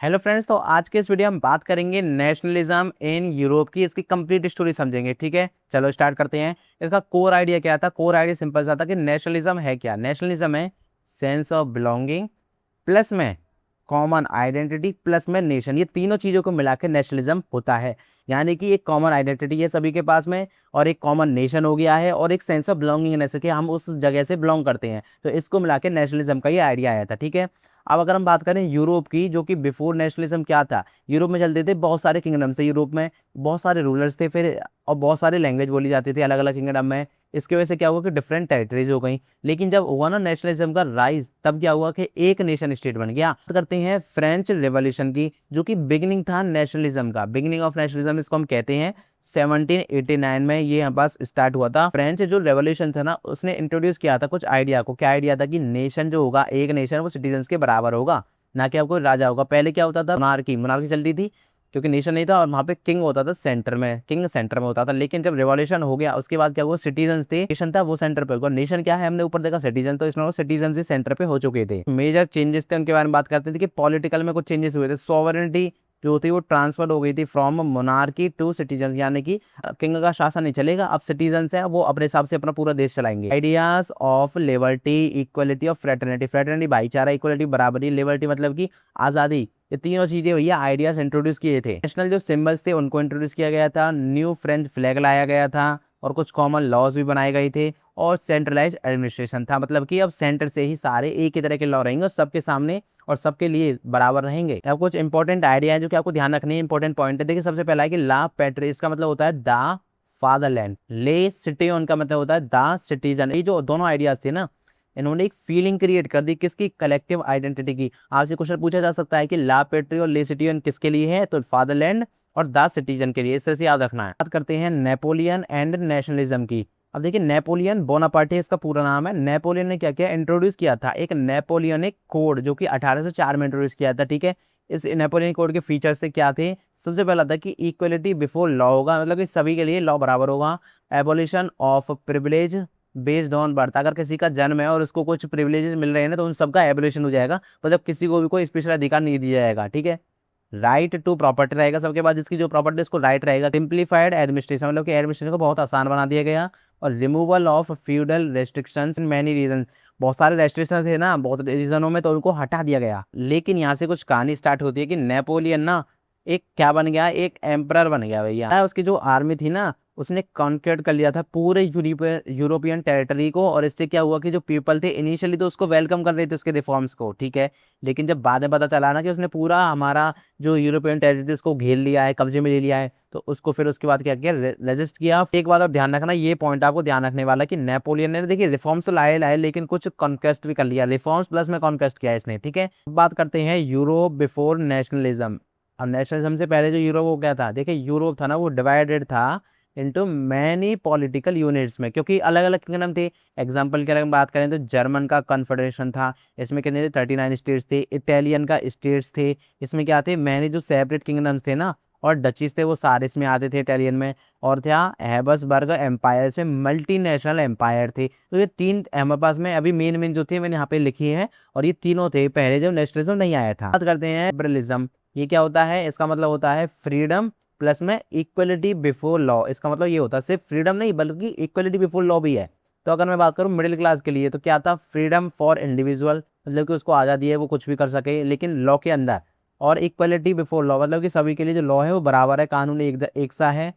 Hello friends, तो आज के इस वीडियो में हम बात करेंगे नेशनलिज्म इन यूरोप की। इसकी कंप्लीट स्टोरी समझेंगे। ठीक है, चलो स्टार्ट करते हैं। इसका कोर आइडिया क्या था? कोर आइडिया सिंपल सा था कि नेशनलिज्म है क्या। नेशनलिज्म है सेंस ऑफ बिलोंगिंग प्लस में कॉमन आइडेंटिटी प्लस में नेशन। ये तीनों चीज़ों को मिला के नेशनलिज्म होता है। यानी कि एक कॉमन आइडेंटिटी है सभी के पास में, और एक कॉमन नेशन हो गया है, और एक सेंस ऑफ बिलोंगिंगनेस कि हम उस जगह से बिलोंग करते हैं। तो इसको मिला के नेशनलिज्म का ये आइडिया आया था। ठीक है, अब अगर हम बात करें यूरोप की, जो कि बिफोर नेशनलिज्म क्या था, यूरोप में चलते थे बहुत सारे किंगडम्स थे। यूरोप में बहुत सारे रूलर्स थे, फिर और बहुत सारे लैंग्वेज बोली जाती थी अलग अलग किंगडम में। इसकी वजह से क्या हुआ कि डिफरेंट टेरिटरीज हो गई। लेकिन जब हुआ ना नेशनलिज्म का राइज, तब क्या हुआ कि एक नेशन स्टेट बन गया। बात करते हैं फ्रेंच रेवोल्यूशन की, जो कि बिगिनिंग था नेशनलिज्म का। बिगिनिंग ऑफ नेशनलिज्म इसको हम कहते हैं। 1789 में ये बस स्टार्ट हुआ था। फ्रेंच जो रेवोल्यूशन था ना, उसने इंट्रोड्यूस किया था कुछ आइडिया को। क्या आइडिया था कि नेशन जो होगा, एक नेशन वो सिटीजन्स के बराबर होगा, ना कि आपको राजा होगा। पहले क्या होता था, मोनार्की चलती थी, क्योंकि नेशन नहीं था, और वहाँ पे किंग होता था सेंटर में, किंग सेंटर में होता था। लेकिन जब रिवॉल्यूशन हो गया उसके बाद क्या हुआ, सिटीजन थे, नेशन था वो सेंटर पे होगा। नेशन क्या है, हमने ऊपर देखा सिटीजन, तो इसमें सिटीजन ही सेंटर पे हो चुके थे। मेजर चेंजेस थे उनके बारे में बात करते थे कि पॉलिटिकल में कुछ चेंजेस हुए थे। सॉवरेनिटी जो थी वो ट्रांसफर हो गई थी फ्रॉम मोनार्की टू सिटीजन, यानी कि किंग का शासन नहीं चलेगा, अब सिटीजन है वो अपने हिसाब से अपना पूरा देश चलाएंगे। Ideas of liberty, equality of fraternity. Fraternity भाईचारा, इक्वलिटी बराबरी, लिबर्टी मतलब कि आज़ादी। ये तीनों चीजें भैया आइडियाज इंट्रोड्यूस किए थे। नेशनल जो सिंबल्स थे उनको इंट्रोड्यूस किया गया था। न्यू फ्रेंच फ्लैग लाया गया था, और कुछ कॉमन लॉज भी बनाए गए थे, और सेंट्रलाइज एडमिनिस्ट्रेशन था। मतलब कि अब सेंटर से ही सारे एक ही तरह के लॉ रहेंगे, और सबके सामने और सबके लिए बराबर रहेंगे। अब कुछ इंपॉर्टेंट आइडिया है जो कि आपको ध्यान रखने हैं, इंपॉर्टेंट पॉइंट है। देखिए, सबसे पहला है कि ला पैट्री, इसका मतलब होता है द फादरलैंड। ले सिटी का मतलब होता है द सिटीजन। ये जो दोनों आइडियाज थे ना, इन्होंने एक फीलिंग क्रिएट कर दी किसकी, कलेक्टिव आइडेंटिटी की। आपसे क्वेश्चन पूछा जा सकता है कि ला पेट्री और ले सिटीजन किसके लिए है, तो फादरलैंड और द सिटीजन के लिए। इस तरह से याद रखना है। बात करते हैं नेपोलियन एंड नेशनलिज्म की। अब देखिए, नेपोलियन बोनापार्टे इसका पूरा नाम है। नेपोलियन ने क्या किया, इंट्रोड्यूस किया था एक नेपोलियनिक कोड, जो कि 1804 में इंट्रोड्यूस किया था। ठीक है, इस नेपोलियन कोड के फीचर्स से क्या थे, सबसे पहला था कि इक्वलिटी बिफोर लॉ होगा, मतलब कि सभी के लिए लॉ बराबर होगा। Abolition of privilege based on birth, अगर किसी का जन्म है और उसको कुछ प्रिविलेजेस मिल रहे हैं ना, तो उन सबका एबोलिशन हो जाएगा, मतलब किसी को भी कोई स्पेशल अधिकार नहीं दिया जाएगा। ठीक है, राइट टू प्रॉपर्टी रहेगा सबके पास, जिसकी जो प्रॉपर्टी उसको राइट रहेगा। सिंप्लीफाइड एडमिनिस्ट्रेशन, मतलब कि एडमिनिस्ट्रेशन को बहुत आसान बना दिया गया। और removal of feudal restrictions in many region, बहुत सारे रेस्ट्रिक्शन थे ना बहुत रीजनों में, तो उनको हटा दिया गया। लेकिन यहाँ से कुछ कहानी स्टार्ट होती है कि नेपोलियन ना एक क्या बन गया, एक एम्परर बन गया भैया। उसकी जो आर्मी थी ना, उसने कॉन्क्रीट कर लिया था पूरे यूरोपियन टेरिटरी को। और इससे क्या हुआ कि जो पीपल थे इनिशियली तो उसको वेलकम कर रहे थे उसके रिफॉर्म्स को। ठीक है, लेकिन जब बाद में पता चला ना कि उसने पूरा हमारा जो यूरोपियन टेरिटरी उसको घेर लिया है, कब्जे में ले लिया है, तो उसको फिर उसके बाद क्या किया, रेजिस्ट किया। एक बात और ध्यान रखना, ये पॉइंट आपको ध्यान रखने वाला कि नेपोलियन ने देखिए रिफॉर्म्स तो लाए लेकिन कुछ कॉन्क्वेस्ट भी कर लिया। रिफॉर्म्स प्लस में कॉन्क्वेस्ट किया इसने। ठीक है, बात करते हैं यूरोप बिफोर नेशनलिज्म। अब नेशनलिज्म से पहले जो यूरोप वो क्या था, देखिए यूरोप था ना वो डिवाइडेड था इनटू मैनी पॉलिटिकल यूनिट्स में, क्योंकि अलग अलग किंगडम थे। एग्जांपल की अगर बात करें तो जर्मन का कॉन्फेडरेशन था, इसमें कितने थे, 39 स्टेट्स थे। इटालियन का स्टेट्स थे, इसमें क्या थे, मैनी जो सेपरेट किंगडम्स थे ना, और डचीज थे वो सारे इसमें आते थे इटालियन में। और था हैब्सबर्ग एम्पायर, इसमें मल्टीनेशनल एम्पायर थे। तो ये तीन हमारे पास में अभी मेन जो थे मैंने यहाँ पे लिखी है, और ये तीनों थे पहले जब नेशनलिज्म नहीं आया था। बात करते हैं लिबरलिज्म। ये क्या होता है, इसका मतलब होता है फ्रीडम प्लस में इक्वलिटी बिफोर लॉ। इसका मतलब ये होता है सिर्फ फ्रीडम नहीं बल्कि इक्वलिटी बिफोर लॉ भी है। तो अगर मैं बात करूँ मिडिल क्लास के लिए, तो क्या था, फ्रीडम फॉर इंडिविजुअल, मतलब कि उसको आज़ादी है, वो कुछ भी कर सके लेकिन लॉ के अंदर। और इक्वलिटी बिफोर लॉ, मतलब कि सभी के लिए जो लॉ है वो बराबर है, कानून एक सा है।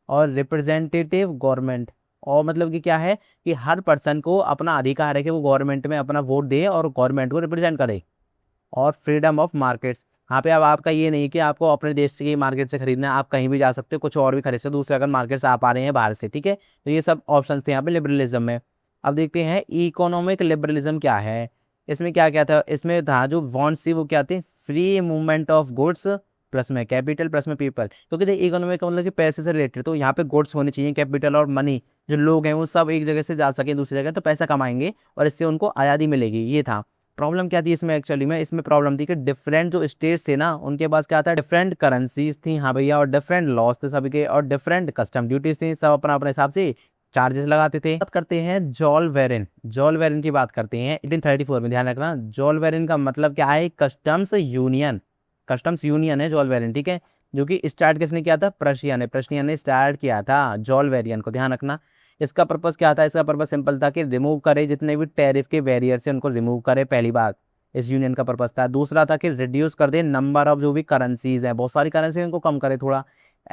और रिप्रेजेंटेटिव गवर्नमेंट, और मतलब कि क्या है कि हर पर्सन को अपना अधिकार है कि वो गवर्नमेंट में अपना वोट दे और गवर्नमेंट को रिप्रेजेंट करे। और फ्रीडम ऑफ मार्केट्स, यहाँ पे अब आपका ये नहीं कि आपको अपने देश की मार्केट से खरीदना है, आप कहीं भी जा सकते हो, कुछ और भी खरीद सकते हो दूसरे अगर मार्केट से आप आ रहे हैं बाहर से। ठीक है, तो ये सब ऑप्शन थे यहाँ पे लिबरलिज्म में। अब देखते हैं इकोनॉमिक लिबरलिज्म क्या है। इसमें क्या क्या था, इसमें था जो वॉन्ट्स थी वो क्या थी, free movement of goods plus में कैपिटल प्लस में पीपल। क्योंकि इकोनॉमिक का मतलब कि पैसे से रिलेटेड, तो यहाँ पे गुड्स होने चाहिए, कैपिटल और मनी, जो लोग हैं वो सब एक जगह से जा सके दूसरी जगह, तो पैसा कमाएंगे और इससे उनको आज़ादी मिलेगी। ये था। प्रॉब्लम क्या थी इसमें, एक्चुअली में इसमें प्रॉब्लम थी कि डिफरेंट जो स्टेट्स थे ना उनके पास क्या था, डिफरेंट करेंसीज थी, हाँ भैया, और डिफरेंट लॉज थे सभी के, और डिफरेंट कस्टम ड्यूटीज थी, सब अपना अपने हिसाब से चार्जेस लगाते थे। बात करते हैं जॉल वेरिन। जॉल वेरिन की बात करते हैं 1834 में, ध्यान रखना। जॉल वेरिन का मतलब क्या है, कस्टम्स यूनियन। कस्टम्स यूनियन है जॉलवेरियन, ठीक है, जो कि स्टार्ट किसने किया था, प्रशिया ने स्टार्ट किया था जॉलवेरियन को, ध्यान रखना। इसका पर्पस क्या था, इसका पर्पस सिंपल था कि रिमूव करे जितने भी टैरिफ के बैरियर से उनको रिमूव करे, पहली बात इस यूनियन का पर्पस था। दूसरा था कि रिड्यूस कर दे नंबर ऑफ जो भी करेंसीज हैं, बहुत सारी करेंसी उनको कम करे थोड़ा,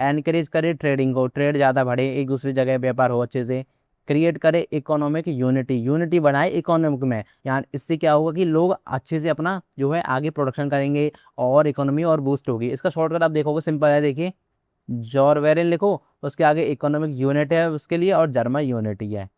एनकरेज करे ट्रेडिंग को, ट्रेड ज़्यादा बढ़े, एक दूसरी जगह व्यापार हो अच्छे से, क्रिएट करे इकोनॉमिक यूनिटी बनाए इकोनॉमिक में। यहाँ इससे क्या होगा कि लोग अच्छे से अपना जो है आगे प्रोडक्शन करेंगे और इकोनॉमी और बूस्ट होगी। इसका शॉर्टकट आप देखोगे सिंपल है, देखिए जॉलवेरियन लिखो, उसके आगे इकोनॉमिक यूनिट है उसके लिए और जर्मन यूनिटी है।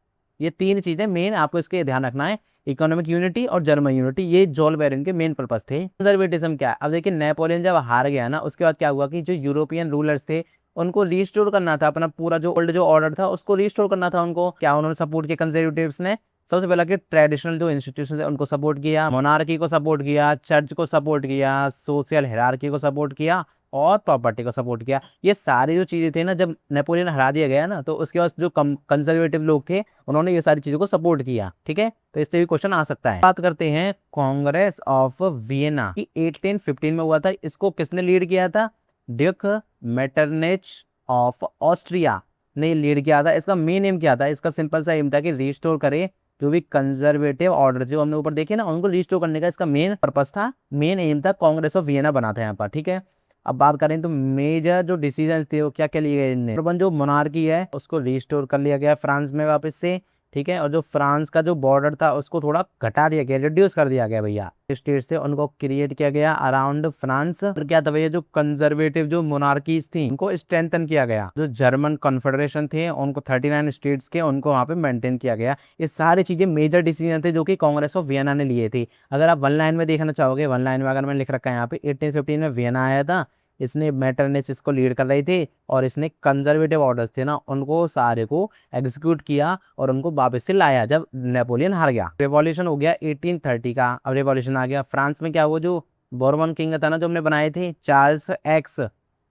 ये तीन चीज़ें मेन आपको इसके ध्यान रखना है, इकोनॉमिक यूनिटी और जर्मन यूनिटी, ये जॉलवेरियन के मेन पर्पस थे। कंजर्वेटिज्म क्या है, अब देखिए नेपोलियन जब हार गया ना, उसके बाद क्या हुआ कि जो यूरोपियन रूलर्स थे उनको रिस्टोर करना था, अपना पूरा जो ओल्ड जो ऑर्डर था उसको रिस्टोर करना था उनको। क्या उन्होंने सपोर्ट किया कंजर्वेटिव्स ने, सबसे पहला कि ट्रेडिशनल जो इंस्टीट्यूशन है उनको सपोर्ट किया, मोनार्की को सपोर्ट किया, चर्च को सपोर्ट किया, सोशल हायरार्की को सपोर्ट किया और प्रॉपर्टी को सपोर्ट किया। ये सारी जो चीज़ें थे ना, जब नेपोलियन हरा दिया गया ना, तो उसके बाद जो कंजर्वेटिव लोग थे उन्होंने ये सारी चीज़ों को सपोर्ट किया, ठीक है। तो इससे भी क्वेश्चन आ सकता है। बात करते हैं कांग्रेस ऑफ वियना की 1815 में हुआ था, इसको किसने लीड किया था, ड्यूक मेटरनिच ऑफ ऑस्ट्रिया ने लीड किया था। इसका मेन एम क्या था, इसका सिंपल सा एम था कि रिस्टोर करे जो भी कंजर्वेटिव ऑर्डर जो हमने ऊपर देखे ना, उनको रिस्टोर करने का इसका मेन पर्पस था, मेन एम था। कांग्रेस ऑफ वियना बना था यहाँ पर, ठीक है। अब बात करें तो मेजर जो डिसीजन थे वो क्या क्या लिए गए इनने, जो मोनार्की है उसको रिस्टोर कर लिया गया फ्रांस में वापस से, ठीक है, और जो फ्रांस का जो बॉर्डर था उसको थोड़ा घटा दिया गया, रिड्यूस कर दिया गया भैया। स्टेट से उनको क्रिएट किया गया अराउंड फ्रांस। फिर क्या था भैया, जो कंजर्वेटिव जो मोनार्कीज थी उनको स्ट्रेंथन किया गया, जो जर्मन कॉन्फेडरेशन थे उनको 39 स्टेट्स के उनको वहाँ पे मेंटेन किया गया। ये सारी चीजें मेजर डिसीजन थे जो कि कांग्रेस ऑफ वियना ने लिए थे। अगर आप वन लाइन में देखना चाहोगे, वन लाइन में अगर मैंने लिख रखा है यहाँ पे, 1815 में वियना आया था, इसने मेटरनिच इसको लीड कर रही थी और इसने कंजर्वेटिव ऑर्डर्स थे ना उनको सारे को एग्जीक्यूट किया और उनको वापस से लाया जब नेपोलियन हार गया। रिवॉल्यूशन हो गया 1830 का। अब रिवॉल्यूशन आ गया फ्रांस में, क्या हुआ, जो बोर्बन किंग था ना जो हमने बनाए थे चार्ल्स एक्स,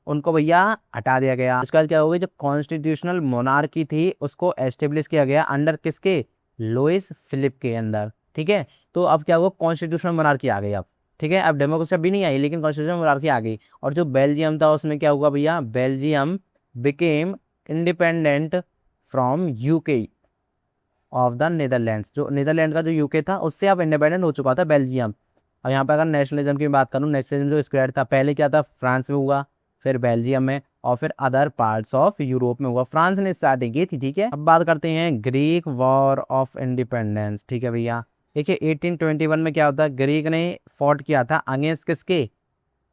उनको भैया हटा दिया गया। उसके बाद क्या हो गया, जो कॉन्स्टिट्यूशनल मोनार्की थी उसको एस्टेब्लिश किया गया अंडर किसके, लुइस फिलिप के अंदर, ठीक है। तो अब क्या हुआ, कॉन्स्टिट्यूशनल मोनार्की आ गई अब, ठीक है। अब डेमोक्रेसी अभी नहीं आई लेकिन कॉन्स्टिट्यूशनल मोनार्की आ गई। और जो बेल्जियम था उसमें क्या हुआ भैया, Belgium became independent from UK of the Netherlands. जो नीदरलैंड का जो यूके था उससे अब इंडिपेंडेंट हो चुका था बेल्जियम। और यहाँ पर अगर नेशनलिज्म की बात करूँ, नेशनलिज्म जो स्क्वायर था पहले क्या था, फ्रांस में हुआ, फिर बेल्जियम में और फिर अदर पार्ट्स ऑफ यूरोप में हुआ। फ्रांस ने स्टार्टिंग की थी, ठीक है। अब बात करते हैं ग्रीक वॉर ऑफ इंडिपेंडेंस, ठीक है भैया। देखिए 1821 में क्या होता है, ग्रीक ने फॉट किया था अगेंस्ट किसके,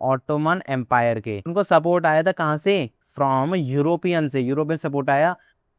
ऑटोमन एम्पायर के। उनको सपोर्ट आया था कहाँ से, फ्रॉम यूरोपियन से, यूरोपियन सपोर्ट आया।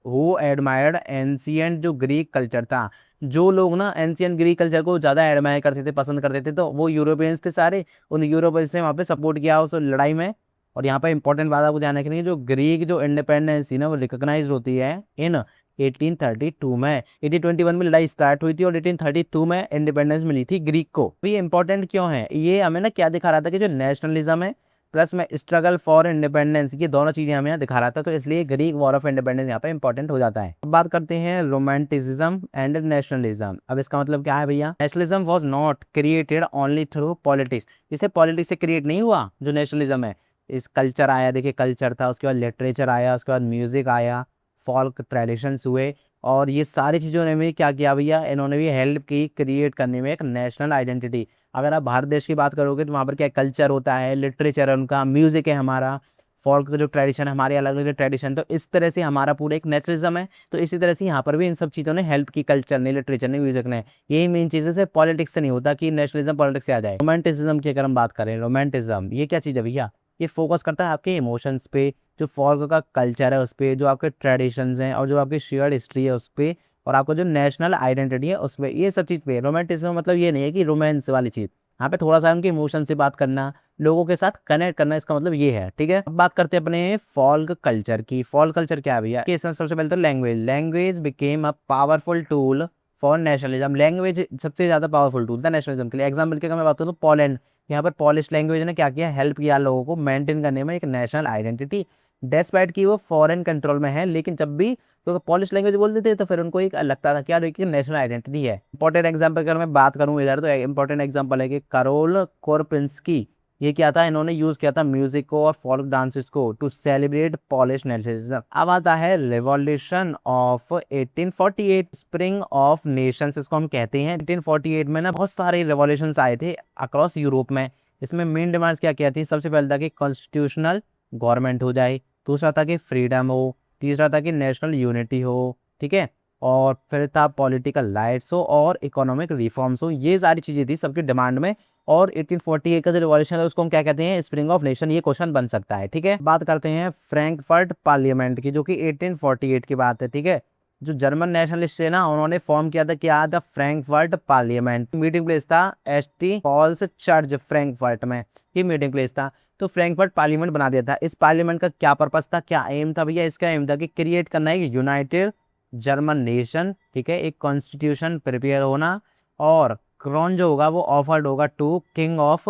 वो एडमायर्ड एंशियंट जो ग्रीक कल्चर था, जो लोग ना एंशियंट ग्रीक कल्चर को ज़्यादा एडमायर करते थे, पसंद करते थे, तो वो यूरोपियंस थे सारे। उन यूरोपियंस ने वहाँ पे सपोर्ट किया उस लड़ाई में। और यहाँ पे इंपॉर्टेंट बात आपको ध्यान रखनी है, जो ग्रीक जो इंडिपेंडेंस थी ना वो रिकॉग्नाइज होती है इन 1832 में। 1821 में लड़ाई स्टार्ट हुई थी और 1832 में इंडिपेंडेंस मिली थी ग्रीक को। ये इंपॉर्टेंट क्यों है, ये हमें ना क्या दिखा रहा था कि जो नेशनलिज्म है प्लस में स्ट्रगल फॉर इंडिपेंडेंस, ये दोनों चीजें हमें यहाँ दिखा रहा था, तो इसलिए ग्रीक वॉर ऑफ इंडिपेंडेंस यहाँ पे इंपॉर्टेंट हो जाता है। अब बात करते हैं रोमांटिसिज्म एंड नेशनलिज्म। अब इसका मतलब क्या है भैया, nationalism was not created only through politics. इसे पॉलिटिक्स से क्रिएट नहीं हुआ जो नेशनलिज्म है, इस कल्चर आया, देखिए कल्चर था, उसके बाद लिटरेचर आया, उसके बाद म्यूजिक आया, फॉल्क ट्रेडिशंस हुए, और ये सारी चीज़ों ने भी क्या किया भैया, इन्होंने भी हेल्प की क्रिएट करने में एक नेशनल आइडेंटिटी। अगर आप भारत देश की बात करोगे तो वहाँ पर क्या कल्चर होता है, लिटरेचर है उनका, म्यूजिक है हमारा, फॉल्क का जो ट्रेडिशन है, हमारे अलग अलग ट्रेडिशन, तो इस तरह से हमारा पूरा एक नेशनलिज्म है। तो इसी तरह से यहाँ पर भी इन सब चीज़ों ने हेल्प की, कल्चर ने, लिटरेचर ने, म्यूजिक ने। यही मेन चीज़ें से पॉलिटिक्स से नहीं होता कि नेशनलिज्म पॉलिटिक्स से आ जाए। रोमांटिसिज्म की अगर हम बात करें, रोमांटिज्म ये क्या चीज़ है भैया, ये फोकस करता है आपके इमोशंस पे, जो फॉल्क का कल्चर है उस पर, जो आपके ट्रेडिशंस हैं और जो आपकी शेयर्ड हिस्ट्री है उस पर, और आपको जो नेशनल आइडेंटिटी है उस पर, ये सब चीज़ पे। रोमांटिसिज्म मतलब ये नहीं है कि रोमांस वाली चीज़, यहाँ पे थोड़ा सा उनके इमोशन से बात करना, लोगों के साथ कनेक्ट करना, इसका मतलब ये है, ठीक है। अब बात करते हैं अपने फॉल्क कल्चर की। फॉल्क कल्चर क्या है भैया, इसमें सबसे पहले तो language became a powerful tool for nationalism. Language सबसे ज़्यादा पावरफुल टूल था नेशनलिज्म के लिए। एग्जाम्पल के अगर मैं बात करूँ तो पोलैंड, यहाँ पर पॉलिश लैंग्वेज ने क्या किया, हेल्प किया लोगों को मेंटेन करने में एक नेशनल आइडेंटिटी, डेस्पाइट की वो फॉरेन कंट्रोल में है, लेकिन जब भी तो पॉलिश लैंग्वेज बोलते थे तो फिर उनको एक लगता था क्या नेशनल आइडेंटिटी है। इंपॉर्टेंट एग्जांपल अगर मैं बात करूं इधर, तो इंपॉर्टेंट एग्जांपल है कि करोल कोरपिंस्की, ये क्या था, इन्होंने यूज किया था म्यूजिक को और फोल्क डांसेस को टू सेलिब्रेट पॉलिश नेशनलिज्म। अब आता है revolution of 1848, spring of Nations इसको हम कहते हैं। 1848 में ना बहुत सारे रिवॉल्यूशंस आए थे अक्रॉस यूरोप में। इसमें मेन डिमांड्स क्या क्या थी, सबसे पहले था कि कॉन्स्टिट्यूशनल गवर्नमेंट हो जाए, दूसरा था कि फ्रीडम हो, तीसरा था कि नेशनल यूनिटी हो, ठीक है, और फिर था पॉलिटिकल राइट्स हो और इकोनॉमिक रिफॉर्म्स हो। ये सारी चीजें थी सबकी डिमांड में। और 1848 का जो रिवॉल्यूशन है उसको हम क्या कहते हैं, स्प्रिंग ऑफ नेशन, ये क्वेश्चन बन सकता है, ठीक है। बात करते हैं फ्रैंकफर्ट पार्लियामेंट की, जो कि 1848 की बात है, ठीक है। जो जर्मन नेशनलिस्ट थे ना, उन्होंने फॉर्म किया था क्या था, फ्रैंकफर्ट पार्लियामेंट। मीटिंग प्लेस था एसटी हॉल्स चर्च फ्रैंकफर्ट में, ये मीटिंग प्लेस था। तो फ्रैंकफर्ट पार्लियामेंट बना दिया था। इस पार्लियामेंट का क्या पर्पस था, क्या एम था भैया, इसका एम था कि क्रिएट करना है यूनाइटेड जर्मन नेशन, ठीक है, एक कॉन्स्टिट्यूशन प्रिपेयर होना, और क्राउन जो होगा वो ऑफर्ड होगा टू किंग ऑफ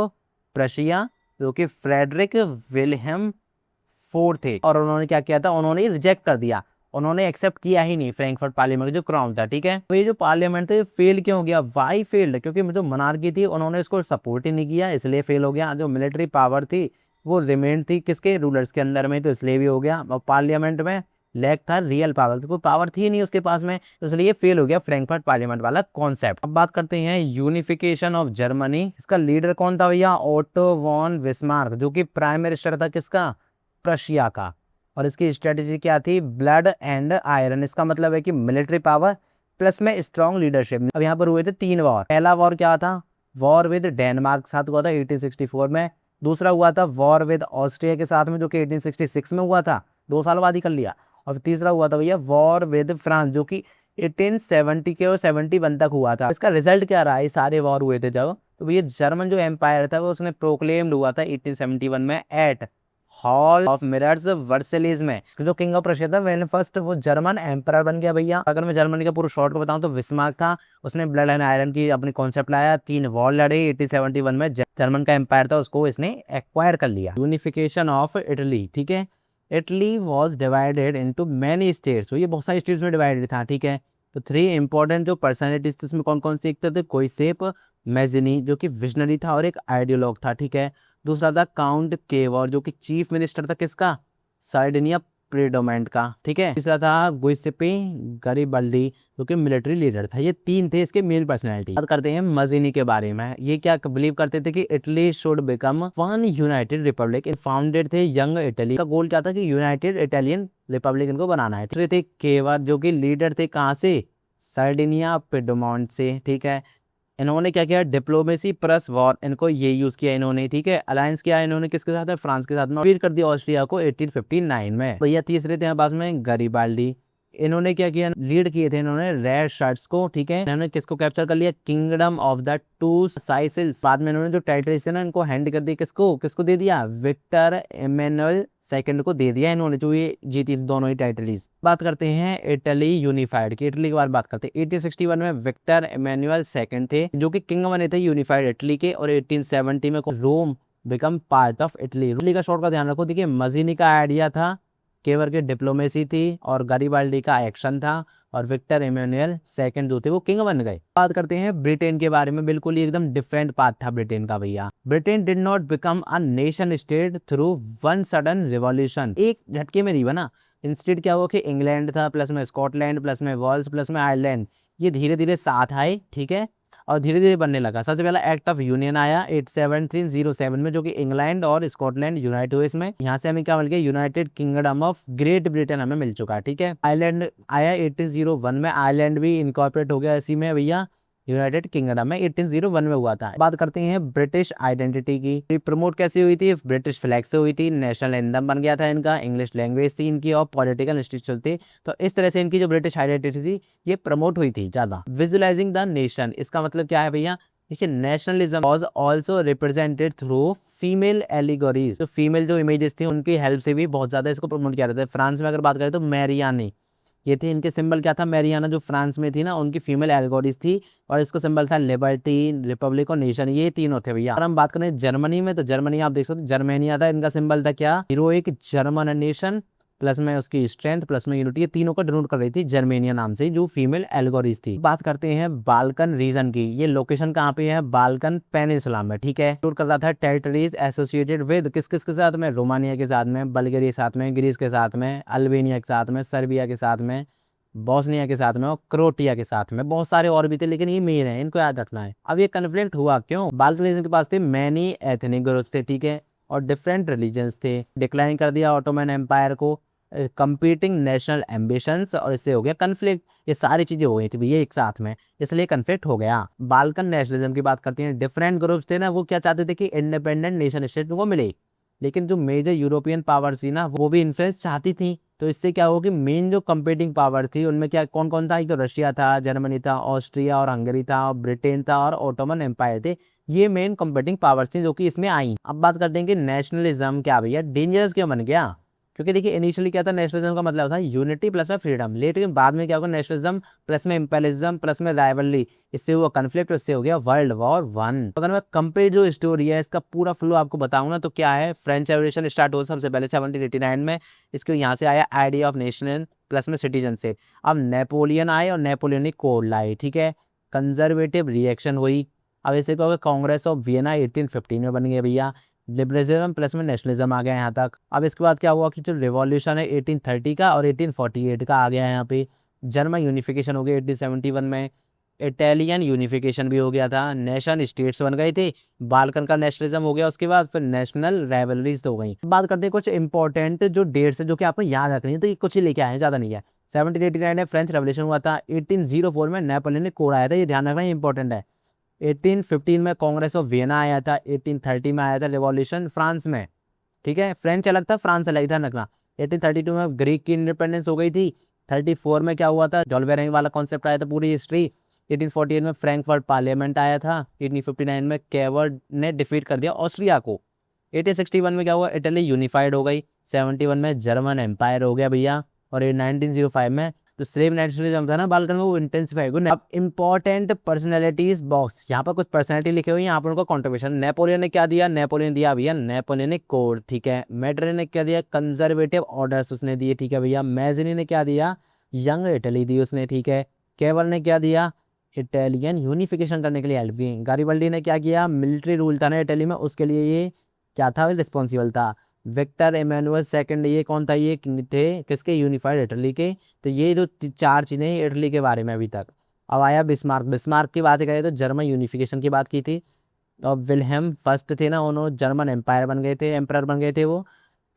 प्रशिया, जो कि फ्रेडरिक विल्हेम फोर्थ थे। और उन्होंने क्या किया था, उन्होंने रिजेक्ट कर दिया, उन्होंने एक्सेप्ट किया ही नहीं फ्रैंकफर्ट पार्लियामेंट जो क्राउन था, ठीक है। तो ये जो पार्लियामेंट था फेल क्यों हो गया, वाई फेल्ड, क्योंकि जो मोनार्की थी उन्होंने इसको सपोर्ट ही नहीं किया, इसलिए फेल हो गया। जो मिलिट्री पावर थी वो रिमेन थी किसके, रूलर्स के अंदर में, तो इसलिए भी हो गया। और पार्लियामेंट में लैक था रियल पावर, तो कोई पावर थी नहीं उसके पास में, तो इसलिए फेल हो गया फ्रैंकफर्ट पार्लियामेंट वाला कॉन्सेप्ट। अब बात करते हैं यूनिफिकेशन ऑफ जर्मनी। इसका लीडर कौन था भैया, ओटो वॉन बिस्मार्क, जो कि प्राइम मिनिस्टर था किसका, प्रशिया का। और इसकी स्ट्रेटेजी क्या थी, ब्लड एंड आयरन। इसका मतलब है कि मिलिट्री पावर प्लस में स्ट्रॉन्ग लीडरशिप। अब यहाँ पर हुए थे 3 वॉर। पहला वॉर क्या था, वॉर विद डेनमार्क साथ हुआ था 1864 में। दूसरा हुआ था वॉर विद ऑस्ट्रिया के साथ में, जो कि 1866 में हुआ था, 2 साल बाद ही कर लिया। और तीसरा हुआ था भैया वॉर विद फ्रांस, जो कि 1870 के और 71 तक हुआ था। इसका रिजल्ट क्या रहा, ये सारे वॉर हुए थे जब, तो भैया जर्मन जो एम्पायर था वो उसने प्रोक्लेम्ड हुआ था 1871 में at hall of mirrors Versailles में। जो किंग ऑफ रशिया था वेन फर्स्ट वो जर्मन एम्पायर बन गया भैया। अगर मैं जर्मनी का पूरा शॉर्ट को बताऊं तो बिस्मार्क था, उसने ब्लड एंड आयरन की अपनी कॉन्सेप्ट लाया, 3 वॉर लड़े 1871 में। जर्मन का एम्पायर था उसको इसने एक्वायर कर लिया। यूनिफिकेशन ऑफ इटली, ठीक है, Italy was divided into many states, तो ये बहुत सारे स्टेट्स में डिवाइडेड था, ठीक है। तो 3 इंपॉर्टेंट जो पर्सनैलिटीज थी उसमें कौन कौन से एक थे, कोइसेप मैजिनी जो कि विजनरी था और एक आइडियोलॉग था, ठीक है। दूसरा था काउंट केवर जो कि चीफ मिनिस्टर था किसका, सार्डिनिया प्रेडोमेंट का, ठीक है। तीसरा था गुइसेपे गरिबल्डी जो कि मिलिट्री लीडर था। ये 3 थे इसके मेन पर्सनैलिटी। बात करते हैं मजीनी के बारे में। ये क्या बिलीव करते थे कि Italy should become one United Republic. Founded थे यंग इटली, का गोल क्या था कि यूनाइटेड इटालियन रिपब्लिक इनको बनाना है। तीसरे थे केवर जो कि लीडर थे कहाँ से, सार्डिनिया पिडमोंट से, ठीक है। इन्होंने क्या किया, डिप्लोमेसी प्लस वॉर, इनको ये यूज किया इन्होंने, ठीक है। अलायंस किया इन्होंने किसके साथ है, फ्रांस के साथ में, फिर कर दिया ऑस्ट्रिया को 1859 में। भैया तीसरे थे पास में गरीबाल्डी, इन्होंने क्या किया, लीड किए थे इन्होंने रेड शर्ट्स को, ठीक है। इन्होंने किसको कैप्चर कर लिया, किंगडम ऑफ द टू साइसिल्स। बाद में इन्होंने जो टाइटल्स थे ना इनको हैंड कर दिया, किसको किसको दे दिया, विक्टर इमैनुअल सेकंड को दे दिया इन्होंने, जो ये जीती दोनों ही टाइटल्स। बात करते हैं इटली यूनिफाइड की, इटली के बारे में बात करते हैं। 1861 में विक्टर इमैनुअल सेकंड थे जो कि किंग बने थे यूनिफाइड इटली के, और 1870 में Rome become part of Italy. Italy का शॉर्ट का ध्यान रखो, देखिए मजीनी का आइडिया था, केवर की डिप्लोमेसी थी, और गरीबाल्डी का एक्शन था, और विक्टर इमैनुअल सेकंड जो थे वो किंग बन गए। बात करते हैं ब्रिटेन के बारे में। बिल्कुल ही एकदम डिफरेंट पाथ था ब्रिटेन का भैया। Britain did not become a nation state through one sudden revolution, एक झटके में नहीं बना। इंस्टेड क्या हुआ कि इंग्लैंड था, प्लस में स्कॉटलैंड, प्लस में वेल्स, प्लस में आयरलैंड, ये धीरे धीरे साथ आए, ठीक है, और धीरे धीरे बनने लगा। सबसे पहला एक्ट ऑफ यूनियन आया 1707 में, जो कि इंग्लैंड और स्कॉटलैंड यूनाइट हुए इसमें। यहाँ से हमें क्या मिल गया, United kingdom of great Britain हमें मिल चुका है, ठीक है। आयरलैंड आया 1801 में, आयरलैंड भी इनकॉर्पोरेट हो गया इसी में भैया, यूनाइटेड किंगडम में 1801 में हुआ था। बात करते हैं ब्रिटिश आइडेंटिटी की। प्रमोट कैसे हुई थी, ब्रिटिश फ्लैग से हुई थी, नेशनल एंथम बन गया था इनका, इंग्लिश लैंग्वेज थी इनकी, और पॉलिटिकल इंस्टीट्यूशन थे। तो इस तरह से इनकी जो ब्रिटिश आइडेंटिटी थी ये प्रमोट हुई थी ज्यादा। विजुअलाइजिंग द नेशन, इसका मतलब क्या है भैया, देखिए nationalism was also represented through female allegories. तो फीमेल जो इमेजेस थी उनकी हेल्प से भी बहुत ज्यादा इसको प्रमोट किया जाता है। फ्रांस में अगर बात करें तो मैरियानी, ये थे इनके सिंबल क्या था, मैरियाना जो फ्रांस में थी ना उनकी फीमेल एल्गोरीज थी, और इसको सिंबल था लिबर्टी, रिपब्लिक और नेशन, ये तीनों थे भैया। अगर हम बात करें जर्मनी में तो जर्मनी आप देख सकते हो, जर्मेनिया था, इनका सिंबल था क्या, हीरोइक जर्मन नेशन प्लस में उसकी स्ट्रेंथ, प्लस में यूनिटी, ये तीनों को डिनोट कर रही थी जर्मेनिया नाम से, जो फीमेल एल्गोरिस थी। बात करते हैं बाल्कन रीजन की। ये लोकेशन कहाँ पे है? बाल्कन पेनिनसुला में, ठीक है। टूर कर रहा था टेरिटरीज एसोसिएटेड विद किस किस के साथ में? रोमानिया के साथ में, बल्गेरिया के साथ में, ग्रीस के साथ में, अल्बेनिया के साथ में, सर्बिया के साथ में, बॉस्निया के साथ में और क्रोएशिया के साथ में। बहुत सारे और भी थे लेकिन ये मेन है, इनको याद रखना है। अब ये कन्फ्लिक्ट हुआ क्यों? बाल्कन रीजन के पास थे मैनी एथनिक ग्रुप्स थे, ठीक है, और डिफरेंट रिलीजन्स थे। डिक्लाइन कर दिया ऑटोमन एम्पायर को, कंपीटिंग नेशनल एम्बिशंस, और इससे हो गया कन्फ्लिक्ट। ये सारी चीजें हो गई थी भैया एक साथ में, इसलिए कन्फ्लिक्ट हो गया। बाल्कन नेशनलिज्म की बात करते हैं। डिफरेंट ग्रुप्स थे ना, वो क्या चाहते थे कि इंडिपेंडेंट नेशन स्टेट को मिले, लेकिन जो मेजर यूरोपियन पावर थी ना, वो भी इन्फ्लुएंस चाहती थी। तो इससे क्या हुआ कि मेन जो कंपीटिंग पावर थी उनमें क्या कौन कौन था? एक तो रशिया था, जर्मनी था, ऑस्ट्रिया और हंगरी था, और ब्रिटेन था, और ऑटोमन एम्पायर थे। ये मेन कंपीटिंग पावर्स थी जो कि इसमें आई। अब बात करते हैं कि नेशनलिज्म क्या भैया डेंजरस क्यों बन गया? क्योंकि देखिए इनिशियली क्या था, नेशनलिज्म का मतलब था यूनिटी प्लस में फ्रीडम, लेकिन बाद में क्या होगा, नेशनलिज्म प्लस में इंपेरियलिज्म प्लस में राइवलरी, इससे हुआ कन्फ्लिक्ट, इससे हो गया वर्ल्ड वॉर 1। अगर मैं कंप्लीट जो स्टोरी है इसका पूरा फ्लो आपको बताऊंगा तो क्या है, फ्रेंच रेवोल्यूशन स्टार्ट हुआ सबसे पहले 1789 में। इसके यहाँ से आया आइडिया ऑफ नेशन प्लस में सिटीजनशिप। अब नेपोलियन आए और नेपोलियनिक कोड लाए, ठीक है। कंजर्वेटिव रिएक्शन हुई। अब इसे क्या होगा, कांग्रेस ऑफ वियना 1815 में बन गया भैया। लिबरलिज्म प्लस में नेशनलिज्म आ गया यहाँ तक। अब इसके बाद क्या हुआ कि जो रिवॉल्यूशन है 1830 का और 1848 का आ गया है यहाँ पे। जर्मन यूनिफिकेशन हो गया 1871 में। इटालियन यूनिफिकेशन भी हो गया था, नेशन स्टेट्स बन गए थे। बाल्कन का नेशनलिज्म हो गया, उसके बाद फिर नेशनल राइवलरीज हो गई। बात करते हैं कुछ इंपॉर्टेंट जो डेट्स है जो कि आपको याद रखनी है, तो ये कुछ ही लेके आए हैं, ज़्यादा नहीं है। 1789 में फ्रेंच रेवोल्यूशन हुआ था। 1804 में नेपोलियन कोड आया था, ये ध्यान रखना, इंपॉर्टेंट है। 1815 में कांग्रेस ऑफ वियना आया था। 1830 में आया था रिवॉल्यूशन फ्रांस में, ठीक है। फ्रेंच अलग था, फ्रांस अलग था, रखना। 1832 में ग्रीक की इंडिपेंडेंस हो गई थी। 34 में क्या हुआ था, जॉल्वेरिंग वाला कॉन्सेप्ट आया था, पूरी हिस्ट्री। 1848 में फ्रैंकफर्ट पार्लियामेंट आया था। 1859 में केवर ने डिफीट कर दिया ऑस्ट्रिया को। 1861 में क्या हुआ, इटली यूनिफाइड हो गई। 71 में जर्मन एम्पायर हो गया भैया। और 1905 में तो स्लेव नेशनलिज्म था ना बाल्कन में, वो इंटेंसिफाई हो गया। अब इंपॉर्टेंट पर्सनैलिटीज बॉक्स, यहाँ पर कुछ पर्सनैलिटी लिखे हुए हैं, यहाँ पर उनका कॉन्ट्रीब्यूशन। नेपोलियन ने क्या दिया, नेपोलियन दिया भैया नेपोलियनिक कोड, ठीक है। मेटरे ने क्या दिया, कंजर्वेटिव ऑर्डर्स उसने दिए, ठीक है भैया। मैजनी ने क्या दिया, यंग इटली दी उसने, ठीक है। केवल ने क्या दिया, इटालियन यूनिफिकेशन करने के लिए हेल्प की। गारिबल्डी ने क्या किया, मिलिट्री रूल था ना इटली में, उसके लिए ये क्या था, रिस्पॉन्सिबल था। विक्टर इमैनुअल सेकंड, ये कौन था, ये थे किसके, यूनिफाइड इटली के। तो ये जो चार चीज़ें हैं इटली के बारे में अभी तक। अब आया बिस्मार्क। बिस्मार्क की बात करें तो जर्मन यूनिफिकेशन की बात की थी। और विल्हेम फर्स्ट थे ना, उन्होंने जर्मन एम्पायर बन गए थे, एम्पायर बन गए थे वो।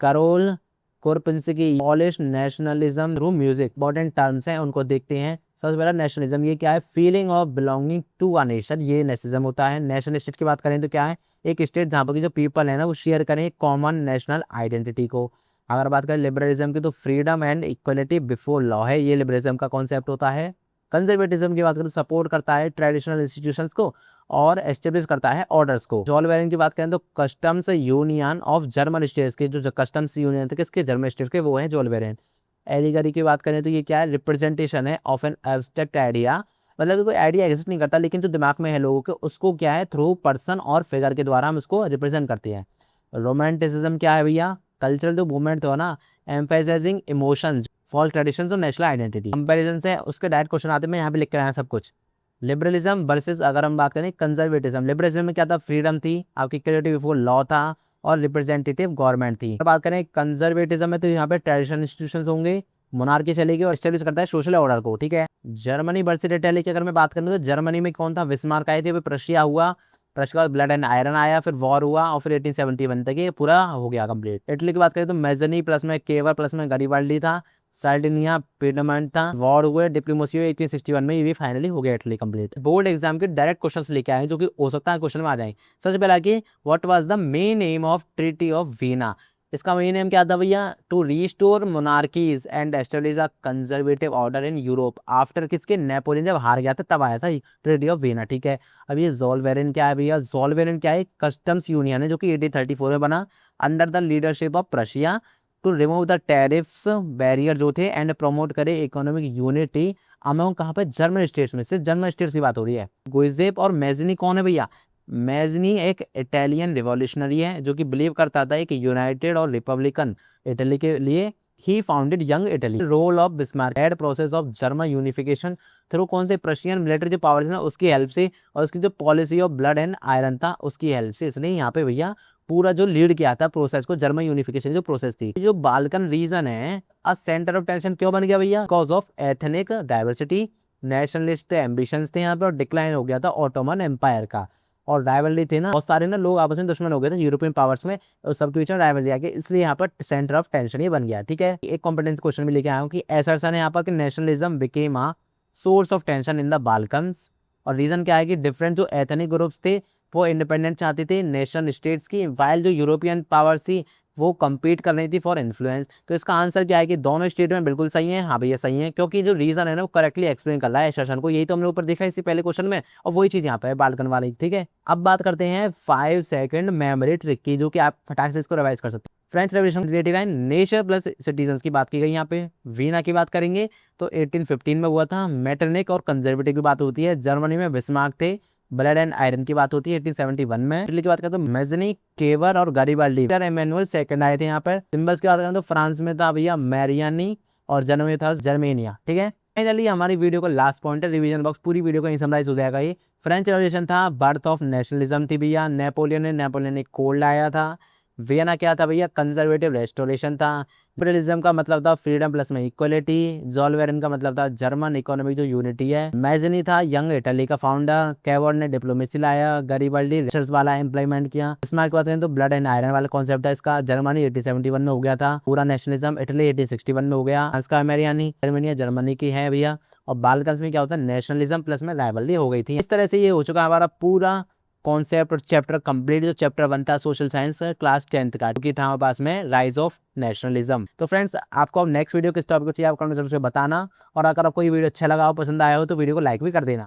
Karol Kurpinski, Polish nationalism through music. Important terms हैं, उनको देखते हैं। सबसे पहला नेशनलिज्म, ये क्या है, feeling of belonging to a nation, ये नेशनलिज्म होता है। नेशन स्टेट की बात करें तो क्या है, एक स्टेट जहाँ पर जो पीपल है ना वो शेयर करें कॉमन नेशनल आइडेंटिटी को। अगर बात करें लिबरलिज्म की तो freedom and equality before law है, ये लिबरलिज्म का कॉन्सेप्ट होता है। कंजर्वेटिज्म की बात करें तो सपोर्ट करता है ट्रेडिशनल इंस्टीट्यूशंस को और एस्टेब्लिश करता है ऑर्डर्स को। जॉल वेरिन की बात करें तो customs union of German states के, जो कस्टम्स यूनियन थे किसके, जर्मन स्टेट्स के, वो है जॉल वेरिन। एलिगरी की बात करें तो ये क्या है, रिप्रेजेंटेशन है ऑफ एन एब्स्ट्रैक्ट आइडिया, मतलब कोई आइडिया एग्जिस्ट नहीं करता लेकिन जो दिमाग में है लोगों के, उसको क्या है, थ्रू पर्सन और फिगर के द्वारा हम उसको रिप्रेजेंट करते हैं। रोमांटिसिज्म क्या है भैया, कल्चरल जो मूवमेंट तो ना, एम्फेसाइजिंग इमोशंस, फॉल्स ट्रेडिशंस और नेशनल आइडेंटिटी। कंपैरिजन से उसके डायरेक्ट क्वेश्चन आते हैं, मैं यहाँ पे लिख कर आया सब कुछ। लिबरलिज्म वर्सेस अगर हम बात करें कंजर्वेटिज्म, लिबरलिज्म में क्या था, फ्रीडम थी, आपकी इक्वलिटी बिफोर लॉ था और रिप्रेजेंटेटिव गवर्नमेंट थी। बात करें कंजर्वेटिज्म में तो यहाँ पे ट्रेडिशनल इंस्टीट्यूशंस होंगे, मोनार्की चलेगी और एस्टेब्लिश करता है सोशल ऑर्डर को, ठीक है। जर्मनी वर्सेस इटली की अगर मैं बात करूँ तो जर्मनी में कौन था, बिस्मार्क आए थे, फिर प्रशिया हुआ, प्रशिया का ब्लड एंड आयरन आया, फिर वॉर हुआ और फिर 1871 तक ये पूरा हो गया कंप्लीट। इटली की बात करें तो मेजनी प्लस में केवर प्लस में गरीबाल्डी था, सार्डिनिया पिडमंट था, वॉर हुए, डिप्लोमेसी हुई 1861 में, ये भी फाइनली हो गया इटली कंप्लीट। बोर्ड एग्जाम के डायरेक्ट क्वेश्चंस लेके आए जो कि हो सकता है क्वेश्चन में आ जाए। सबसे पहला कि what was the main aim of treaty of Vienna, इसका मेन एम क्या था भैया, to restore monarchies and establish a conservative order in Europe after किसके, नेपोलियन जब हार गया था तब आया था ट्रीटी ऑफ वीना, ठीक है। अब ये ज़ोलवेरिन क्या है भैया, ज़ोलवेरिन क्या है, कस्टम्स यूनियन है जो कि 1834 में बना under the leadership of Prussia to remove the tariffs barrier जो थे एंड प्रमोट करे इकोनॉमिक यूनिटी अमंग कहाँ पे, जर्मन स्टेट्स में, सिर्फ जर्मन स्टेट्स की बात हो रही है। गुइजेप और मेजनी कौन है भैया, मेजनी एक इटालियन रिवॉल्यूशनरी है जो कि बिलीव करता था एक यूनाइटेड और रिपब्लिकन इटली के लिए ही founded young Italy. Role of Bismarck and process of German unification through कौन से प्रशियन मिलिट्री जो पावर्स ना उसकी हेल्प से, और उसकी जो policy of blood and iron था उसकी हेल्प से। इसने यहाँ पे भैया पूरा जो लीड किया था प्रोसेस को, जर्मन यूनिफिकेशन जो प्रोसेस थी। जो बाल्कन रीजन है अ सेंटर ऑफ टेंशन क्यों बन गया भैया? Because of ethnic diversity, nationalist ambitions थे यहाँ पे, और डिक्लाइन हो गया था ऑटोमन एम्पायर का। और राइवलरी थे ना, बहुत सारे ना लोग आपस में दुश्मन हो गए थे यूरोपियन पावर्स में, और सबके बीच में राइवलरी आ गई, इसलिए यहाँ पर सेंटर ऑफ टेंशन ही बन गया। ठीक है, एक कॉम्पिटेंस क्वेश्चन भी लेके आया हूँ कि एसरसन है यहाँ पर कि nationalism became a source of tension in the Balkans. और रीजन क्या है कि डिफरेंट जो एथनिक ग्रुप्स थे वो इंडिपेंडेंट चाहते थे नेशन स्टेट्स की, वाइल जो यूरोपियन पावर्स थी वो compete कर रही थी फॉर इन्फ्लुएंस। तो इसका आंसर क्या है कि दोनों स्टेट में बिल्कुल सही है। हाँ भैया सही है, क्योंकि जो रीजन है ना वो करेक्टली एक्सप्लेन कर रहा है सेशन को, यही तो हमने ऊपर देखा है इससे पहले क्वेश्चन में, और वही चीज यहाँ पे है बाल्कन वाली। ठीक है, अब बात करते हैं 5 सेकंड मेमोरी ट्रिक की, जो कि आप फटाक से इसको रिवाइज कर सकते हैं। फ्रेंच रेवोल्यूशन रिलेटेड है, नेशन प्लस सिटीजन की बात की गई यहाँ पे। वीना की बात करेंगे तो 1815 में हुआ था। मेटरनिक और कंजर्वेटिव की बात होती है, जर्मनी में बिस्मार्क थे। ब्लड एंड आयरन की बात होती है 1871 में। इटली की बात करें तो मेजनी, केवर और गरीबाल्डी, एमेनुअल सेकंड आए थे यहाँ पर। सिंबल्स की बात करें तो फ्रांस में था भैया मैरियानी, और जर्मनी में था जर्मेनिया। ठीक है, फाइनली हमारी वीडियो का लास्ट पॉइंट है रिवीजन बॉक्स, पूरी वीडियो का समराइज हो जाएगा ये। फ्रेंच रेवोल्यूशन था, बर्थ ऑफ नेशनलिज्म थी भैया। नेपोलियन ने कोल्ड लाया था। वियना क्या था भैया? कंजर्वेटिव रेस्टोरेशन था। लिबरलिज्म का मतलब था फ्रीडम प्लस में इक्वलिटी। जोल्वेरन का मतलब था जर्मन इकोनॉमिक जो यूनिटी है। मैजनी था यंग इटली का फाउंडर। कैवॉर ने डिप्लोमेसी लाया। गरीबाल्डी रिसर्च वाला इम्प्लीमेंट किया। बिस्मार्क की बात करें तो ब्लड एंड आयरन वाला कॉन्सेप्ट था इसका, जर्मनी 1871 में हो गया था। पूरा नेशनलिज्म इटली 1861 में हो गया। फ्रांस मैरियानी, जर्मनी की है भैया। और बाल्कन्स में क्या होता है? नेशनलिज्म प्लस में राइवलरी हो गई थी। इस तरह से ये हो चुका है हमारा पूरा कॉन्सेप्ट और चैप्टर कंप्लीट। जो चैप्टर 1 था सोशल साइंस क्लास 10th का, क्योंकि था हमारे पास में राइज ऑफ नेशनलिज्म। तो फ्रेंड्स, आपको अब नेक्स्ट वीडियो किस टॉपिक को चाहिए आप कमेंट सेक्शन में बताना, और अगर आपको ये वीडियो अच्छा लगा हो, पसंद आया हो, तो वीडियो को लाइक भी कर देना।